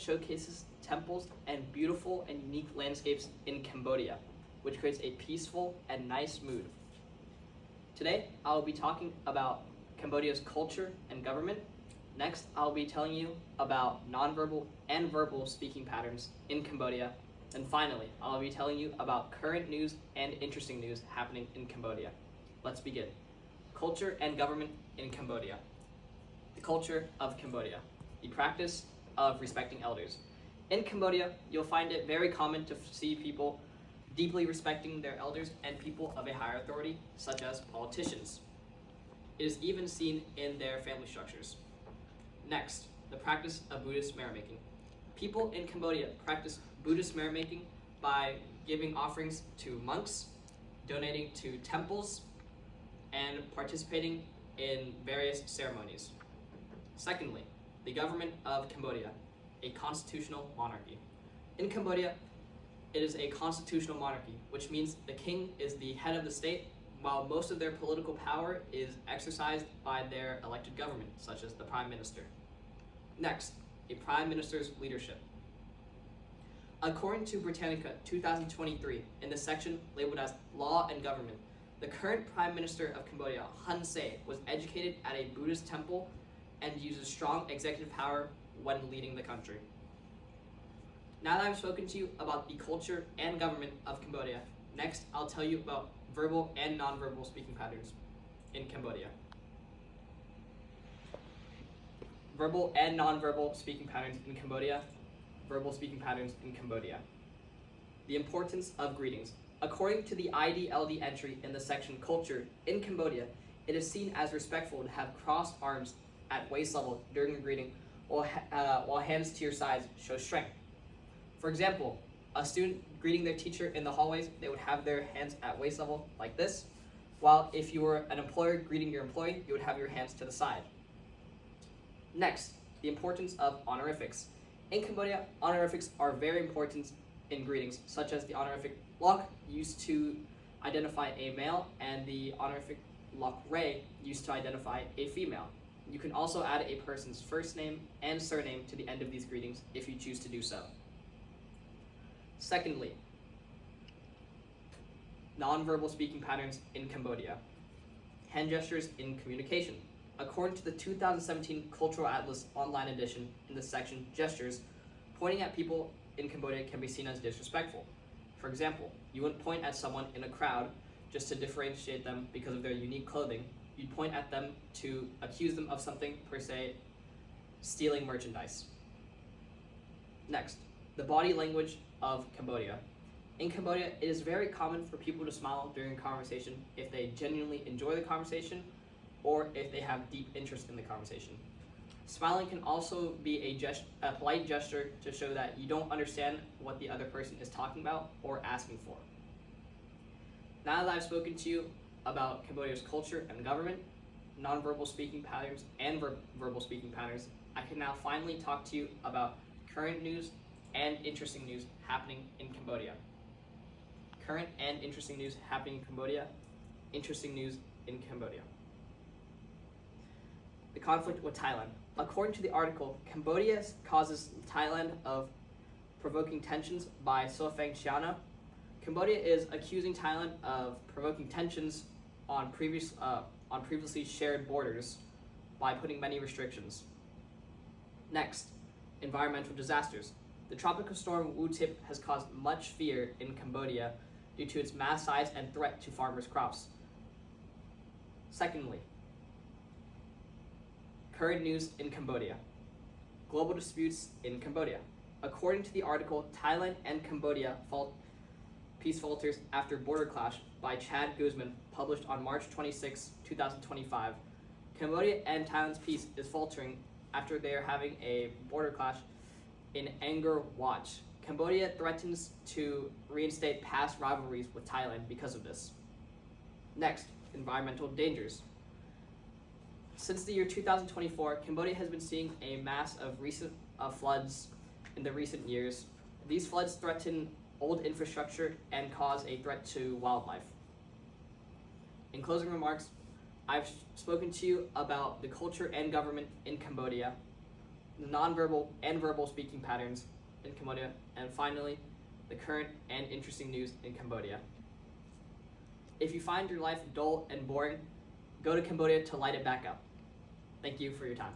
showcases temples and beautiful and unique landscapes in Cambodia, which creates a peaceful and nice mood. Today, I will be talking about Cambodia's culture and government. Next, I'll be telling you about nonverbal and verbal speaking patterns in Cambodia. And finally, I'll be telling you about current news and interesting news happening in Cambodia. Let's begin. Culture and government in Cambodia. The culture of Cambodia. The practice of respecting elders. In Cambodia, you'll find it very common to see people deeply respecting their elders and people of a higher authority, such as politicians. It is even seen in their family structures. Next, the practice of Buddhist merit-making. People in Cambodia practice Buddhist merit-making by giving offerings to monks, donating to temples, and participating in various ceremonies. Secondly, the government of Cambodia, a constitutional monarchy. In Cambodia, it is a constitutional monarchy, which means the king is the head of the state, while most of their political power is exercised by their elected government, such as the prime minister. Next, a prime minister's leadership. According to Britannica 2023, in the section labeled as Law and Government, the current prime minister of Cambodia, Hun Sen, was educated at a Buddhist temple and uses strong executive power when leading the country. Now that I've spoken to you about the culture and government of Cambodia, next I'll tell you about verbal and nonverbal speaking patterns in Cambodia. Verbal and nonverbal speaking patterns in Cambodia. Verbal speaking patterns in Cambodia. The importance of greetings. According to the IDLD entry in the section Culture, in Cambodia, it is seen as respectful to have crossed arms at waist level during a greeting, while hands to your sides show strength. For example, a student greeting their teacher in the hallways, they would have their hands at waist level like this, while if you were an employer greeting your employee, you would have your hands to the side. Next, the importance of honorifics. In Cambodia, honorifics are very important in greetings, such as the honorific lok, used to identify a male, and the honorific lok ray, used to identify a female. You can also add a person's first name and surname to the end of these greetings if you choose to do so. Secondly, nonverbal speaking patterns in Cambodia. Hand gestures in communication. According to the 2017 Cultural Atlas Online Edition, in the section Gestures, pointing at people in Cambodia can be seen as disrespectful. For example, you wouldn't point at someone in a crowd just to differentiate them because of their unique clothing. You'd point at them to accuse them of something, per se, stealing merchandise. Next, the body language of Cambodia. In Cambodia, it is very common for people to smile during a conversation if they genuinely enjoy the conversation or if they have deep interest in the conversation. Smiling can also be a polite gesture to show that you don't understand what the other person is talking about or asking for. Now that I've spoken to you about Cambodia's culture and government, nonverbal speaking patterns, and verbal speaking patterns, I can now finally talk to you about current news and interesting news happening in Cambodia. Current and interesting news happening in Cambodia. Interesting news in Cambodia. The conflict with Thailand. According to the article, Cambodia causes Thailand of provoking tensions by Sofang Chiana. Cambodia is accusing Thailand of provoking tensions on previously shared borders by putting many restrictions. Next, environmental disasters. The tropical storm Wu-Tip has caused much fear in Cambodia due to its mass size and threat to farmers' crops. Secondly, current news in Cambodia. Global disputes in Cambodia. According to the article, Thailand and Cambodia peace falters after border clash by Chad Guzman, published on March 26, 2025. Cambodia and Thailand's peace is faltering after they are having a border clash in Angkor Wat. Cambodia threatens to reinstate past rivalries with Thailand because of this. Next, environmental dangers. Since the year 2024, Cambodia has been seeing a mass of recent floods in the recent years. These floods threaten old infrastructure and cause a threat to wildlife. In closing remarks, I've spoken to you about the culture and government in Cambodia, the nonverbal and verbal speaking patterns in Cambodia, and finally, the current and interesting news in Cambodia. If you find your life dull and boring, go to Cambodia to light it back up. Thank you for your time.